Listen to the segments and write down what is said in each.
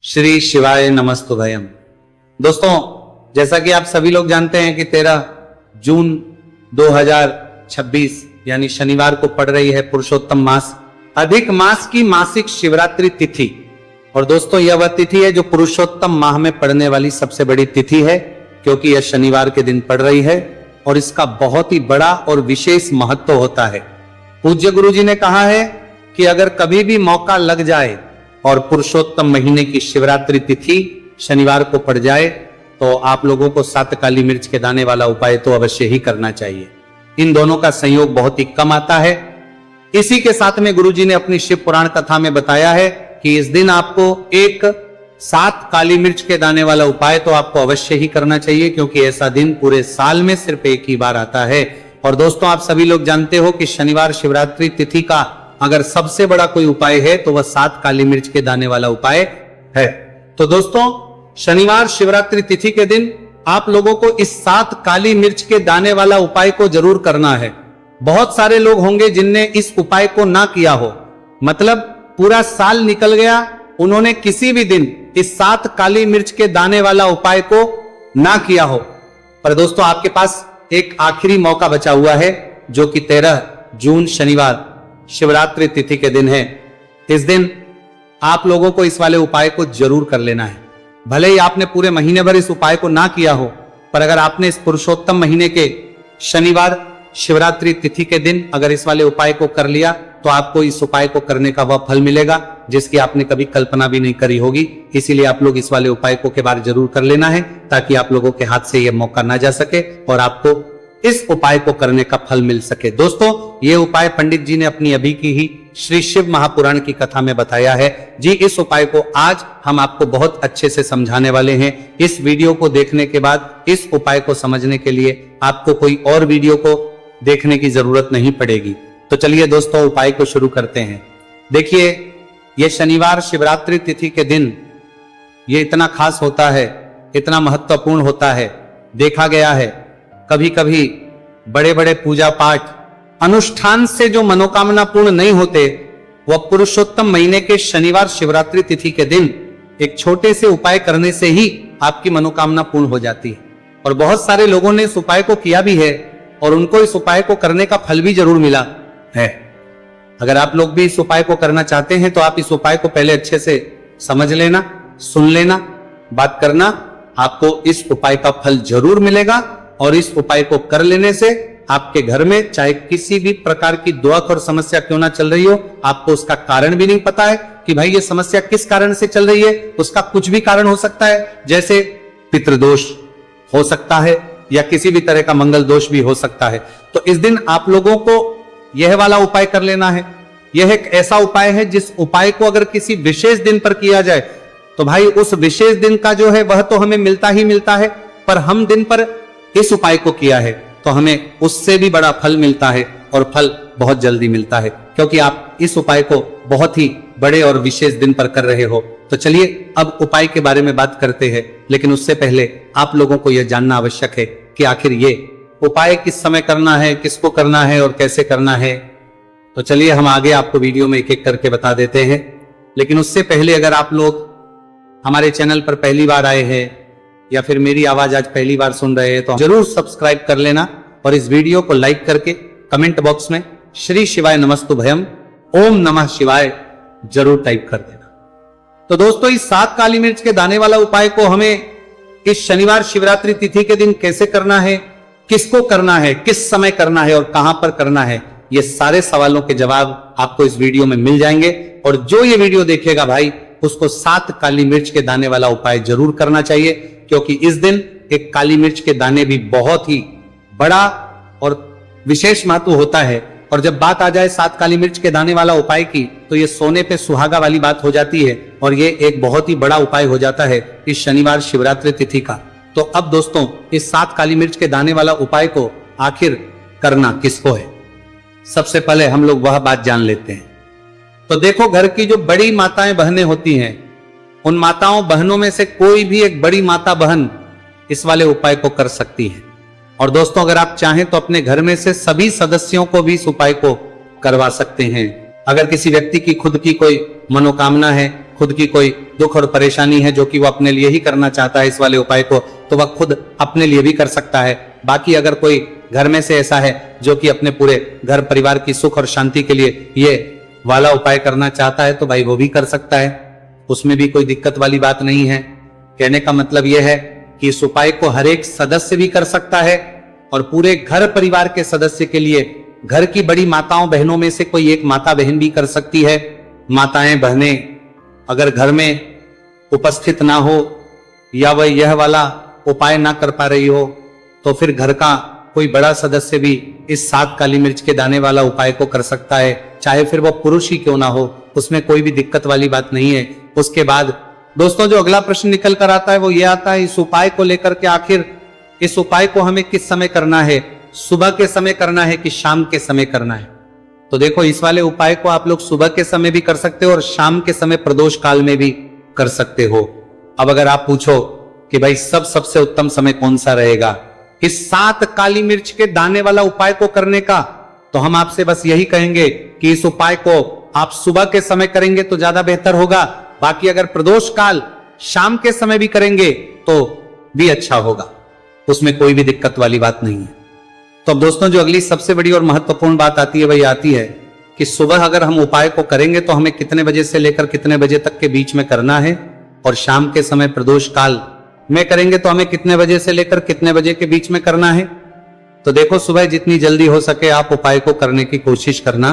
श्री शिवाय नमस्तुभयम। दोस्तों, जैसा कि आप सभी लोग जानते हैं कि 13 जून 2026 यानी शनिवार को पड़ रही है पुरुषोत्तम मास, अधिक मास की मासिक शिवरात्रि तिथि। और दोस्तों, यह वह तिथि है जो पुरुषोत्तम माह में पड़ने वाली सबसे बड़ी तिथि है, क्योंकि यह शनिवार के दिन पड़ रही है और इसका बहुत ही बड़ा और विशेष महत्व होता है। पूज्य गुरु जी ने कहा है कि अगर कभी भी मौका लग जाए और पुरुषोत्तम महीने की शिवरात्रि तिथि शनिवार को पड़ जाए तो आप लोगों को 7 काली मिर्च के दाने वाला उपाय तो अवश्य ही करना चाहिए। इन दोनों का संयोग बहुत ही कम आता है। इसी के साथ में गुरुजी ने अपनी शिव पुराण कथा में बताया है कि इस दिन आपको एक 7 काली मिर्च के दाने वाला उपाय तो आपको अवश्य ही करना चाहिए, क्योंकि ऐसा दिन पूरे साल में सिर्फ एक ही बार आता है। और दोस्तों, आप सभी लोग जानते हो कि शनिवार शिवरात्रि तिथि का अगर सबसे बड़ा कोई उपाय है तो वह 7 काली मिर्च के दाने वाला उपाय है। तो दोस्तों, शनिवार शिवरात्रि तिथि के दिन आप लोगों को इस 7 काली मिर्च के दाने वाला उपाय को जरूर करना है। बहुत सारे लोग होंगे जिनने इस उपाय को ना किया हो, मतलब पूरा साल निकल गया, उन्होंने किसी भी दिन इस 7 काली मिर्च के दाने वाला उपाय को ना किया हो। पर दोस्तों, आपके पास एक आखिरी मौका बचा हुआ है, जो कि 13 जून शनिवार शिवरात्रि तिथि के दिन है। इस दिन आप लोगों को इस वाले उपाय को जरूर कर लेना है। भले ही आपने पूरे महीने भर इस उपाय को ना किया हो, पर अगर आपने इस पुरुषोत्तम महीने के शनिवार शिवरात्रि तिथि के दिन अगर इस वाले उपाय को कर लिया तो आपको इस उपाय को करने का वह फल मिलेगा जिसकी आपने कभी कल्पना भी नहीं करी होगी। इसीलिए आप लोग इस वाले उपाय को के बार जरूर कर लेना है, ताकि आप लोगों के हाथ से यह मौका ना जा सके और आपको इस उपाय को करने का फल मिल सके। दोस्तों, ये उपाय पंडित जी ने अपनी अभी की ही श्री शिव महापुराण की कथा में बताया है जी। इस उपाय को आज हम आपको बहुत अच्छे से समझाने वाले हैं। इस वीडियो को देखने के बाद इस उपाय को समझने के लिए आपको कोई और वीडियो को देखने की जरूरत नहीं पड़ेगी। तो चलिए दोस्तों, उपाय को शुरू करते हैं। देखिए, यह शनिवार शिवरात्रि तिथि के दिन ये इतना खास होता है, इतना महत्वपूर्ण होता है। देखा गया है कभी कभी बड़े बड़े पूजा पाठ अनुष्ठान से जो मनोकामना पूर्ण नहीं होते, वह पुरुषोत्तम महीने के शनिवार शिवरात्रि तिथि के दिन एक छोटे से उपाय करने से ही आपकी मनोकामना पूर्ण हो जाती है। और बहुत सारे लोगों ने इस उपाय को किया भी है और उनको इस उपाय को करने का फल भी जरूर मिला है। अगर आप लोग भी इस उपाय को करना चाहते हैं तो आप इस उपाय को पहले अच्छे से समझ लेना, सुन लेना, बात करना, आपको इस उपाय का फल जरूर मिलेगा। और इस उपाय को कर लेने से आपके घर में चाहे किसी भी प्रकार की दुख और समस्या क्यों ना चल रही हो, आपको उसका कारण भी नहीं पता है कि भाई ये समस्या किस कारण से चल रही है, उसका कुछ भी कारण हो सकता है, जैसे पितृदोष हो सकता है या किसी भी तरह का मंगल दोष भी हो सकता है। तो इस दिन आप लोगों को यह वाला उपाय कर लेना है। यह एक ऐसा उपाय है जिस उपाय को अगर किसी विशेष दिन पर किया जाए तो भाई उस विशेष दिन का जो है वह तो हमें मिलता ही मिलता है, पर हम दिन पर इस उपाय को किया है तो हमें उससे भी बड़ा फल मिलता है और फल बहुत जल्दी मिलता है, क्योंकि आप इस उपाय को बहुत ही बड़े और विशेष दिन पर कर रहे हो। तो चलिए अब उपाय के बारे में बात करते हैं, लेकिन उससे पहले आप लोगों को यह जानना आवश्यक है कि आखिर ये उपाय किस समय करना है, किसको करना है और कैसे करना है। तो चलिए हम आगे आपको वीडियो में एक एक करके बता देते हैं। लेकिन उससे पहले अगर आप लोग हमारे चैनल पर पहली बार आए हैं या फिर मेरी आवाज आज पहली बार सुन रहे हैं तो जरूर सब्सक्राइब कर लेना और इस वीडियो को लाइक करके कमेंट बॉक्स में श्री शिवाय नमस्तुभयम ओम नमः शिवाय जरूर टाइप कर देना। तो दोस्तों, इस 7 काली मिर्च के दाने वाला उपाय को हमें इस शनिवार शिवरात्रि तिथि के दिन कैसे करना है, किसको करना है, किस समय करना है और कहां पर करना है, ये सारे सवालों के जवाब आपको इस वीडियो में मिल जाएंगे। और जो ये वीडियो देखेगा भाई, उसको 7 काली मिर्च के दाने वाला उपाय जरूर करना चाहिए, क्योंकि इस दिन एक काली मिर्च के दाने भी बहुत ही बड़ा और विशेष महत्व होता है। और जब बात आ जाए 7 काली मिर्च के दाने वाला उपाय की, तो ये सोने पे सुहागा वाली बात हो जाती है और ये एक बहुत ही बड़ा उपाय हो जाता है इस शनिवार शिवरात्रि तिथि का। तो अब दोस्तों, इस 7 काली मिर्च के दाने वाला उपाय को आखिर करना किसको है, सबसे पहले हम लोग वह बात जान लेते हैं। तो देखो, घर की जो बड़ी माताएं बहनें होती हैं, उन माताओं बहनों में से कोई भी एक बड़ी माता बहन इस वाले उपाय को कर सकती है। और दोस्तों, अगर आप चाहें तो अपने घर में से सभी सदस्यों को भी इस उपाय को करवा सकते हैं। अगर किसी व्यक्ति की खुद की कोई मनोकामना है, खुद की कोई दुख और परेशानी है जो कि वो अपने लिए ही करना चाहता है इस वाले उपाय को, तो वह खुद अपने लिए भी कर सकता है। बाकी अगर कोई घर में से ऐसा है जो कि अपने पूरे घर परिवार की सुख और शांति के लिए ये वाला उपाय करना चाहता है तो भाई वो भी कर सकता है, उसमें भी कोई दिक्कत वाली बात नहीं है। कहने का मतलब यह है कि इस उपाय को हर एक सदस्य भी कर सकता है और पूरे घर परिवार के सदस्य के लिए घर की बड़ी माताओं बहनों में से कोई एक माता बहन भी कर सकती है। माताएं बहनें अगर घर में उपस्थित ना हो या वह यह वाला उपाय ना कर पा रही हो तो फिर घर का कोई बड़ा सदस्य भी इस 7 काली मिर्च के दाने वाला उपाय को कर सकता है, चाहे फिर वो पुरुष ही क्यों ना हो, उसमें कोई भी दिक्कत वाली बात नहीं है। उसके बाद दोस्तों जो अगला प्रश्न निकल कर आता है वो ये आता है इस उपाय को लेकर के आखिर इस उपाय को हमें किस समय करना है, सुबह के समय करना है कि शाम के समय करना है। तो देखो इस वाले उपाय को आप लोग सुबह के समय भी कर सकते हो और शाम के समय प्रदोष काल में भी कर सकते हो। अब अगर आप पूछो कि भाई सबसे उत्तम समय कौन सा रहेगा इस 7 काली मिर्च के दाने वाला उपाय को करने का, तो हम आपसे बस यही कहेंगे कि इस उपाय को आप सुबह के समय करेंगे तो ज्यादा बेहतर होगा। बाकी अगर प्रदोष काल शाम के समय भी करेंगे तो भी अच्छा होगा, उसमें कोई भी दिक्कत वाली बात नहीं है। तो अब दोस्तों जो अगली सबसे बड़ी और महत्वपूर्ण बात आती है वही आती है कि सुबह अगर हम उपाय को करेंगे तो हमें कितने बजे से लेकर कितने बजे तक के बीच में करना है, और शाम के समय प्रदोष काल में करेंगे तो हमें कितने बजे से लेकर कितने बजे के बीच में करना है। तो देखो सुबह जितनी जल्दी हो सके आप उपाय को करने की कोशिश करना।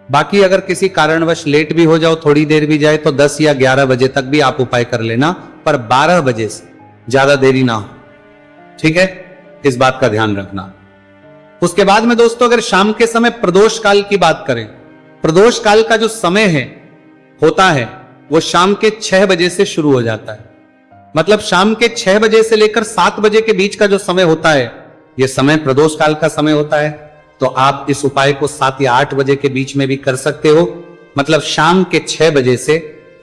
बाकी अगर किसी कारणवश लेट भी हो जाओ, थोड़ी देर भी जाए, तो 10 या 11 बजे तक भी आप उपाय कर लेना, पर 12 बजे से ज्यादा देरी ना हो, ठीक है, इस बात का ध्यान रखना। उसके बाद में दोस्तों अगर शाम के समय प्रदोष काल की बात करें, प्रदोष काल का जो समय है होता है वो शाम के 6 बजे से शुरू हो जाता है। मतलब शाम के 6 बजे से लेकर 7 बजे के बीच का जो समय होता है यह समय प्रदोष काल का समय होता है। तो आप इस उपाय को 7 या 8 बजे के बीच में भी कर सकते हो। मतलब शाम के 6 बजे से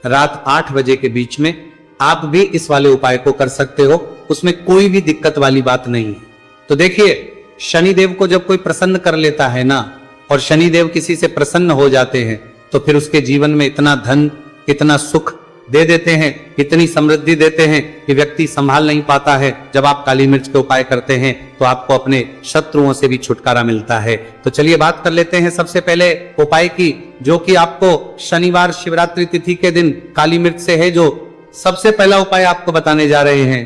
रात 8 बजे के बीच में आप भी इस वाले उपाय को कर सकते हो, उसमें कोई भी दिक्कत वाली बात नहीं है। तो देखिए शनिदेव को जब कोई प्रसन्न कर लेता है ना, और शनिदेव किसी से प्रसन्न हो जाते हैं तो फिर उसके जीवन में इतना धन इतना सुख दे देते हैं, इतनी समृद्धि देते हैं कि व्यक्ति संभाल नहीं पाता है। जब आप काली मिर्च के उपाय करते हैं तो आपको अपने शत्रुओं से भी छुटकारा मिलता है। तो चलिए बात कर लेते हैं सबसे पहले उपाय की, जो कि आपको शनिवार शिवरात्रि तिथि के दिन काली मिर्च से है। जो सबसे पहला उपाय आपको बताने जा रहे हैं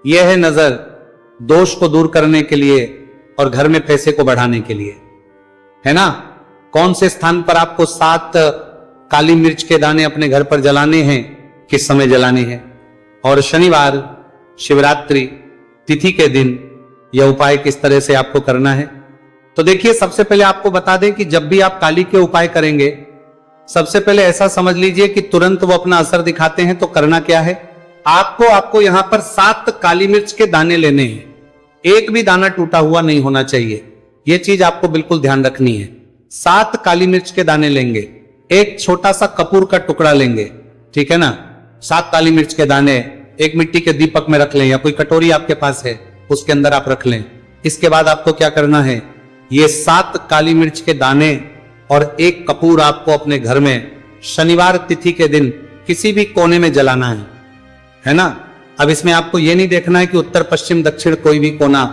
यह है नजर दोष को दूर करने के लिए और घर में पैसे को बढ़ाने के लिए, है ना। कौन से स्थान पर आपको 7 काली मिर्च के दाने अपने घर पर जलाने हैं, किस समय जलाने हैं, और शनिवार शिवरात्रि तिथि के दिन यह उपाय किस तरह से आपको करना है। तो देखिए सबसे पहले आपको बता दें कि जब भी आप काली के उपाय करेंगे सबसे पहले ऐसा समझ लीजिए कि तुरंत वो अपना असर दिखाते हैं। तो करना क्या है, आपको यहां पर 7 काली मिर्च के दाने लेने हैं, एक भी दाना टूटा हुआ नहीं होना चाहिए, यह चीज आपको बिल्कुल ध्यान रखनी है। 7 काली मिर्च के दाने लेंगे, एक छोटा सा कपूर का टुकड़ा लेंगे, ठीक है ना। 7 काली मिर्च के दाने एक मिट्टी के दीपक में रख लें या कोई कटोरी आपके पास है उसके अंदर आप रख लें। इसके बाद आपको क्या करना है, ये 7 काली मिर्च के दाने और एक कपूर आपको अपने घर में शनिवार तिथि के दिन किसी भी कोने में जलाना है ना। अब इसमें आपको ये नहीं देखना है कि उत्तर पश्चिम दक्षिण कोई भी कोना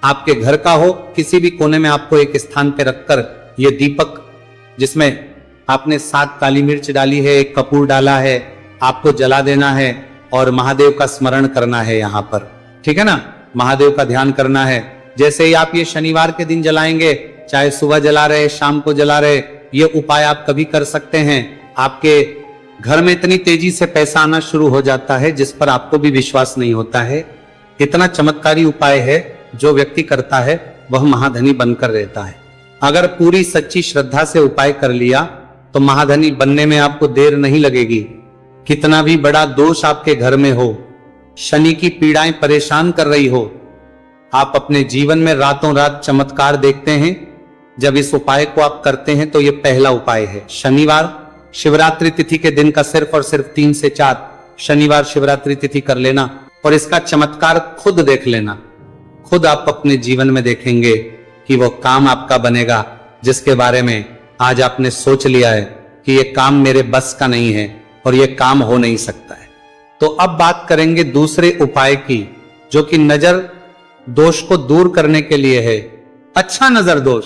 आपके घर का हो, किसी भी कोने में आपको एक स्थान पे रखकर ये दीपक जिसमें आपने 7 काली मिर्च डाली है, एक कपूर डाला है, आपको जला देना है और महादेव का स्मरण करना है यहाँ पर, ठीक है ना। महादेव का ध्यान करना है। जैसे ही आप ये शनिवार के दिन जलाएंगे, चाहे सुबह जला रहे शाम को जला रहे, ये उपाय आप कभी कर सकते हैं। आपके घर में इतनी तेजी से पैसा आना शुरू हो जाता है जिस पर आपको भी विश्वास नहीं होता है। इतना चमत्कारी उपाय है, जो व्यक्ति करता है वह महाधनी बनकर रहता है। अगर पूरी सच्ची श्रद्धा से उपाय कर लिया तो महाधनी बनने में आपको देर नहीं लगेगी। कितना भी बड़ा दोष आपके घर में हो, शनि की पीड़ाएं परेशान कर रही हो, आप अपने जीवन में रातों रात चमत्कार देखते हैं जब इस उपाय को आप करते हैं। तो यह पहला उपाय है, शनिवार शिवरात्रि तिथि के दिन का सिर्फ और सिर्फ 3 से 4 शनिवार शिवरात्रि तिथि कर लेना और इसका चमत्कार खुद देख लेना। खुद आप अपने जीवन में देखेंगे कि वो काम आपका बनेगा जिसके बारे में आज आपने सोच लिया है कि ये काम मेरे बस का नहीं है, और यह काम हो नहीं सकता है। तो अब बात करेंगे दूसरे उपाय की, जो कि नजर दोष को दूर करने के लिए है। अच्छा नजर दोष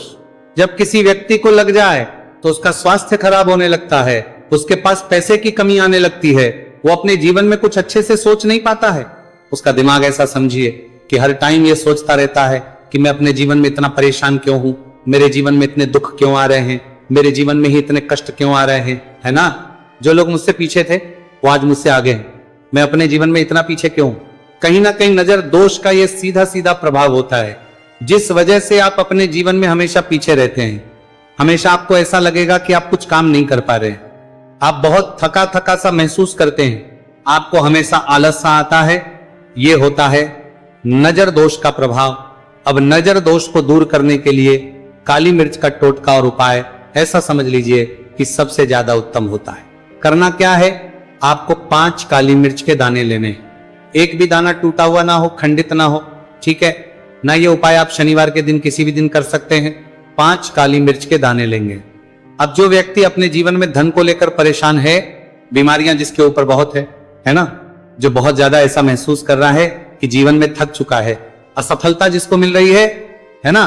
जब किसी व्यक्ति को लग जाए तो उसका स्वास्थ्य खराब होने लगता है, उसके पास पैसे की कमी आने लगती है, वो अपने जीवन में कुछ अच्छे से सोच नहीं पाता है। उसका दिमाग ऐसा समझिए कि हर टाइम ये सोचता रहता है कि मैं अपने जीवन में इतना परेशान क्यों हूं, मेरे जीवन में इतने दुख क्यों आ रहे हैं, मेरे जीवन में ही इतने कष्ट क्यों आ रहे हैं, है ना। जो लोग मुझसे पीछे थे वो आज मुझसे आगे हैं, मैं अपने जीवन में इतना पीछे क्यों। कहीं ना कहीं नजर दोष का ये सीधा सीधा प्रभाव होता है, जिस वजह से आप अपने जीवन में हमेशा पीछे रहते हैं। हमेशा आपको ऐसा लगेगा कि आप कुछ काम नहीं कर पा रहे, आप बहुत थका थका सा महसूस करते हैं, आपको हमेशा आलस सा आता है। यह होता है नजर दोष का प्रभाव। अब नजर दोष को दूर करने के लिए काली मिर्च का टोटका और उपाय ऐसा समझ लीजिए कि सबसे ज्यादा उत्तम होता है। करना क्या है, आपको 5 काली मिर्च के दाने लेने हैं। एक भी दाना टूटा हुआ ना हो, खंडित ना हो, ठीक है ना। ये उपाय आप शनिवार के दिन किसी भी दिन कर सकते हैं। 5 काली मिर्च के दाने लेंगे। अब जो व्यक्ति अपने जीवन में धन को लेकर परेशान है, बीमारियां जिसके ऊपर बहुत है ना, जो बहुत ज्यादा ऐसा महसूस कर रहा है कि जीवन में थक चुका है, असफलता जिसको मिल रही है ना,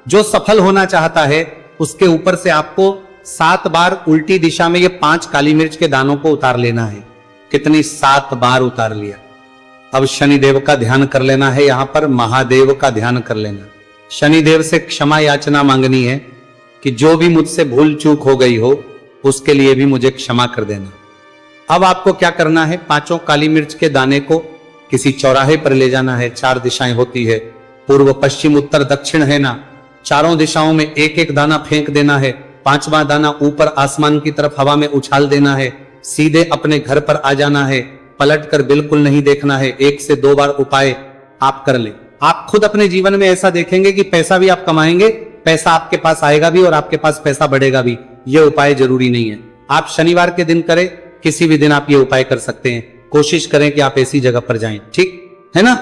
जो सफल होना चाहता है, उसके ऊपर से आपको 7 बार उल्टी दिशा में ये 5 काली मिर्च के दानों को उतार लेना है। कितनी? 7 बार उतार लिया। अब शनिदेव का ध्यान कर लेना है, यहां पर महादेव का ध्यान कर लेना। शनिदेव से क्षमा याचना मांगनी है कि जो भी मुझसे भूल चूक हो गई हो उसके लिए भी मुझे क्षमा कर देना। अब आपको क्या करना है, 5 काली मिर्च के दाने को किसी चौराहे पर ले जाना है। 4 दिशाएं होती है, पूर्व पश्चिम उत्तर दक्षिण है ना, चारों दिशाओं में एक एक दाना फेंक देना है। 5वां दाना ऊपर आसमान की तरफ हवा में उछाल देना है। सीधे अपने घर पर आ जाना है, पलट कर बिल्कुल नहीं देखना है। 1 से 2 बार उपाय आप कर ले। आप खुद अपने जीवन में ऐसा देखेंगे कि पैसा भी आप कमाएंगे, पैसा आपके पास आएगा भी और आपके पास पैसा बढ़ेगा भी। यह उपाय जरूरी नहीं है आप शनिवार के दिन करें, किसी भी दिन आप ये उपाय कर सकते हैं। कोशिश करें कि आप ऐसी जगह पर जाएं, ठीक है ना,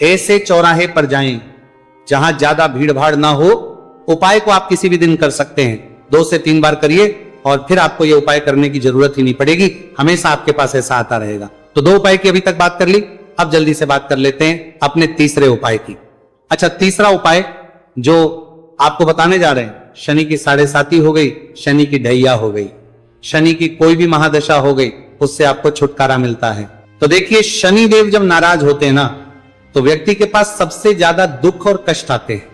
ऐसे चौराहे पर जाएं जहां ज्यादा भीड़ भाड़ ना हो। उपाय को आप किसी भी दिन कर सकते हैं, 2 से 3 बार करिए और फिर आपको यह उपाय करने की जरूरत ही नहीं पड़ेगी, हमेशा आपके पास ऐसा आता रहेगा। तो 2 उपाय की अभी तक बात कर ली, अब जल्दी से बात कर लेते हैं अपने तीसरे उपाय की। अच्छा, तीसरा उपाय जो आपको बताने जा रहे हैं, शनि की 7.5 हो गई, शनि की ढैया हो गई, शनि की कोई भी महादशा हो गई, उससे आपको छुटकारा मिलता है। तो देखिए, शनि देव जब नाराज होते हैं ना, तो व्यक्ति के पास सबसे ज्यादा दुख और कष्ट आते हैं।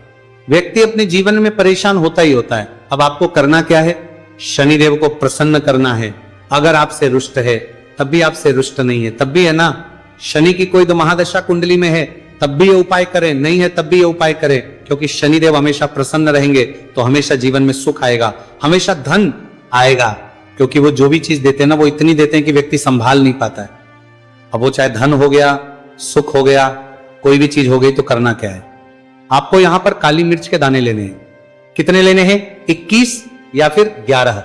व्यक्ति अपने जीवन में परेशान होता ही होता है। अब आपको करना क्या है, शनिदेव को प्रसन्न करना है। अगर आपसे रुष्ट है तब भी, आपसे रुष्ट नहीं है तब भी, है ना, शनि की कोई तो महादशा कुंडली में है तब भी ये उपाय करें, नहीं है तब भी ये उपाय करें, क्योंकि शनिदेव हमेशा प्रसन्न रहेंगे तो हमेशा जीवन में सुख आएगा, हमेशा धन आएगा। क्योंकि वो जो भी चीज देते हैं ना, वो इतनी देते हैं कि व्यक्ति संभाल नहीं पाता है। अब वो चाहे धन हो गया, सुख हो गया, कोई भी चीज हो गई, तो करना क्या है, आपको यहां पर काली मिर्च के दाने लेने हैं। कितने लेने हैं? 21 या फिर 11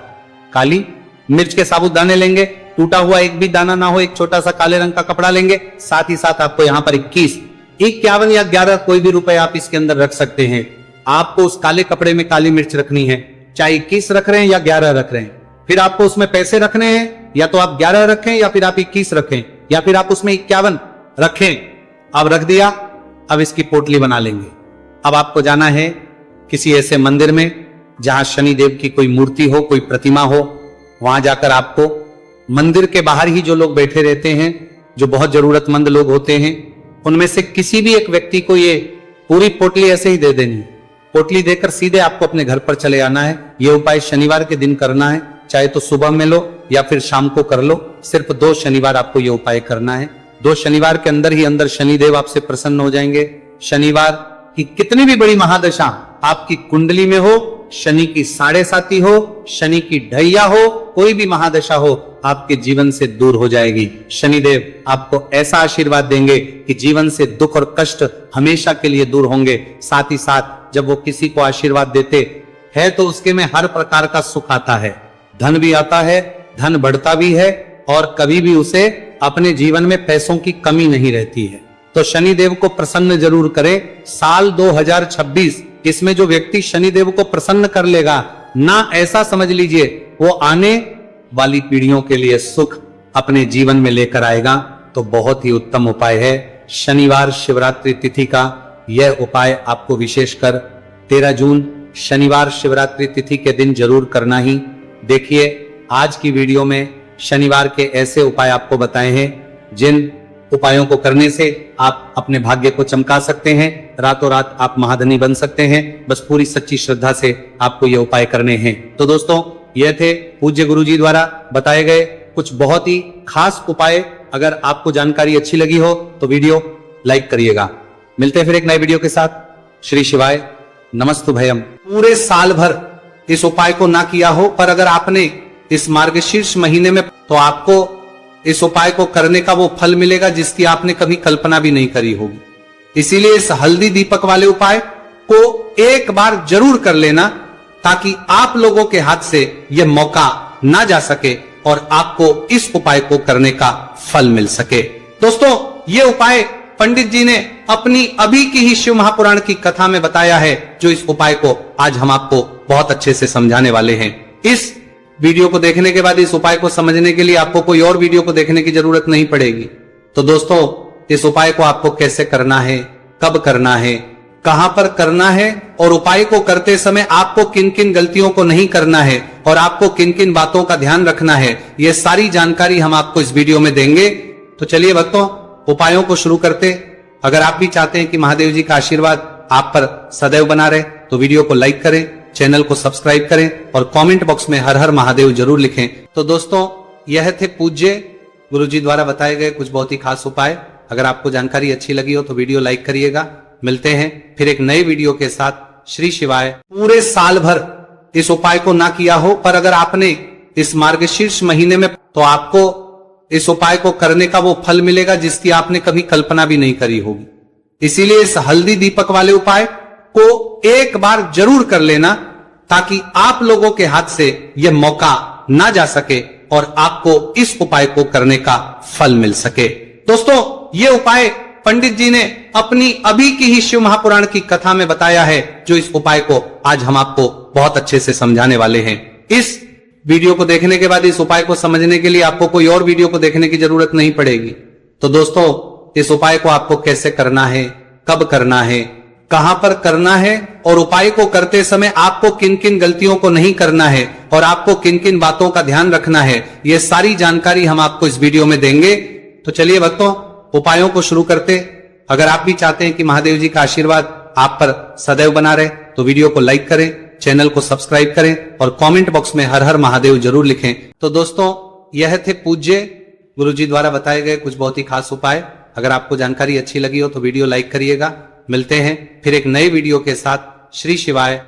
काली मिर्च के साबुत दाने लेंगे। टूटा हुआ एक भी दाना ना हो, एक छोटा सा काले रंग का कपड़ा लेंगे। साथ ही साथ आपको यहां पर 21, 51 या 11 कोई भी रुपए आप इसके अंदर रख सकते हैं। आपको उस काले कपड़े में काली मिर्च रखनी है, चाहे 21 रख रहे हैं या 11 रख रहे हैं। फिर आपको उसमें पैसे रखने हैं, या तो आप 11 रखें या फिर आप 21 रखें, या फिर आप उसमें 51 रखें। अब रख दिया, अब इसकी पोटली बना लेंगे। अब आपको जाना है किसी ऐसे मंदिर में जहां शनिदेव की कोई मूर्ति हो, कोई प्रतिमा हो। वहां जाकर आपको मंदिर के बाहर ही जो लोग बैठे रहते हैं, जो बहुत जरूरतमंद लोग होते हैं, उनमें से किसी भी एक व्यक्ति को ये पूरी पोटली ऐसे ही दे देनी। पोटली देकर सीधे आपको अपने घर पर चले आना है। ये उपाय शनिवार के दिन करना है, चाहे तो सुबह में लो या फिर शाम को कर लो। सिर्फ 2 शनिवार आपको ये उपाय करना है। 2 शनिवार के अंदर ही अंदर शनिदेव आपसे प्रसन्न हो जाएंगे। शनिवार की कितनी भी बड़ी महादशा आपकी कुंडली में हो, शनि की 7.5 हो, शनि की ढैया हो, कोई भी महादशा हो, आपके जीवन से दूर हो जाएगी। शनिदेव आपको ऐसा आशीर्वाद देंगे कि जीवन से दुख और कष्ट हमेशा के लिए दूर होंगे। साथ ही साथ जब वो किसी को आशीर्वाद देते हैं तो उसके में हर प्रकार का सुख आता है, धन भी आता है, धन बढ़ता भी है, और कभी भी उसे अपने जीवन में पैसों की कमी नहीं रहती है। तो शनिदेव को प्रसन्न जरूर करें। साल 2026, इसमें जो व्यक्ति शनिदेव को प्रसन्न कर लेगा ना, ऐसा समझ लीजिए वो आने वाली पीढ़ियों के लिए सुख अपने जीवन में लेकर आएगा तो बहुत ही उत्तम उपाय है। शनिवार शिवरात्रि तिथि का यह उपाय आपको विशेषकर 13 जून शनिवार शिवरात्रि तिथि के दिन जरूर करना ही। देखिए, आज की वीडियो में शनिवार के ऐसे उपाय आपको बताए हैं जिन उपायों को करने से आप अपने भाग्य को चमका सकते हैं, रातों रात आप महाधनी बन सकते हैं। बस पूरी सच्ची श्रद्धा से आपको ये उपाय करने हैं। तो दोस्तों, ये थे पूज्य गुरुजी द्वारा बताए गए कुछ बहुत ही खास उपाय। अगर आपको जानकारी अच्छी लगी हो तो वीडियो लाइक करिएगा। मिलते हैं फिर एक नए वीडियो के साथ। श्री शिवाय नमस्तुभयम। पूरे साल भर इस उपाय को ना किया हो, पर अगर आपने इस मार्गशीर्ष महीने में, तो आपको इस उपाय को करने का वो फल मिलेगा जिसकी आपने कभी कल्पना भी नहीं करी होगी। इसीलिए इस हल्दी दीपक वाले उपाय को एक बार जरूर कर लेना, ताकि आप लोगों के हाथ से यह मौका ना जा सके और आपको इस उपाय को करने का फल मिल सके। दोस्तों, ये उपाय पंडित जी ने अपनी अभी की ही शिव महापुराण की कथा में बताया है, जो इस उपाय को आज हम आपको बहुत अच्छे से समझाने वाले हैं। इस वीडियो को देखने के बाद इस उपाय को समझने के लिए आपको कोई और वीडियो को देखने की जरूरत नहीं पड़ेगी। तो दोस्तों, इस उपाय को आपको कैसे करना है, कब करना है, कहां पर करना है और उपाय को करते समय आपको किन किन गलतियों को नहीं करना है और आपको किन किन बातों का ध्यान रखना है, ये सारी जानकारी हम आपको इस वीडियो में देंगे। तो चलिए भक्तों, उपायों को शुरू करते। अगर आप भी चाहते हैं कि महादेव जी का आशीर्वाद आप पर सदैव बना रहे, तो वीडियो को लाइक करें, चैनल को सब्सक्राइब करें और कमेंट बॉक्स में हर हर महादेव जरूर लिखें। तो दोस्तों, यह थे पूज्य गुरुजी द्वारा बताए गए कुछ बहुत ही खास उपाय। अगर आपको जानकारी अच्छी लगी हो तो वीडियो लाइक करिएगा। मिलते हैं फिर एक नए वीडियो के साथ। श्री शिवाय। पूरे साल भर इस उपाय को ना किया हो, पर अगर आपने इस मार्गशीर्ष महीने में, तो आपको इस उपाय को करने का वो फल मिलेगा जिसकी आपने कभी कल्पना भी नहीं करी होगी। इसीलिए इस हल्दी दीपक वाले उपाय को एक बार जरूर कर लेना, ताकि आप लोगों के हाथ से यह मौका ना जा सके और आपको इस उपाय को करने का फल मिल सके। दोस्तों, ये उपाय पंडित जी ने अपनी अभी की ही शिव महापुराण की कथा में बताया है, जो इस उपाय को आज हम आपको बहुत अच्छे से समझाने वाले हैं। इस वीडियो को देखने के बाद इस उपाय को समझने के लिए आपको कोई और वीडियो को देखने की जरूरत नहीं पड़ेगी। तो दोस्तों, इस उपाय को आपको कैसे करना है, कब करना है, कहां पर करना है और उपाय को करते समय आपको किन किन गलतियों को नहीं करना है और आपको किन किन बातों का ध्यान रखना है, ये सारी जानकारी हम आपको इस वीडियो में देंगे। तो चलिए भक्तों, उपायों को शुरू करते। अगर आप भी चाहते हैं कि महादेव जी का आशीर्वाद आप पर सदैव बना रहे, तो वीडियो को लाइक करें, चैनल को सब्सक्राइब करें और कमेंट बॉक्स में हर हर महादेव जरूर लिखें। तो दोस्तों, यह थे पूज्य गुरुजी द्वारा बताए गए कुछ बहुत ही खास उपाय। अगर आपको जानकारी अच्छी लगी हो तो वीडियो लाइक करिएगा। मिलते हैं फिर एक नए वीडियो के साथ। श्री शिवाय।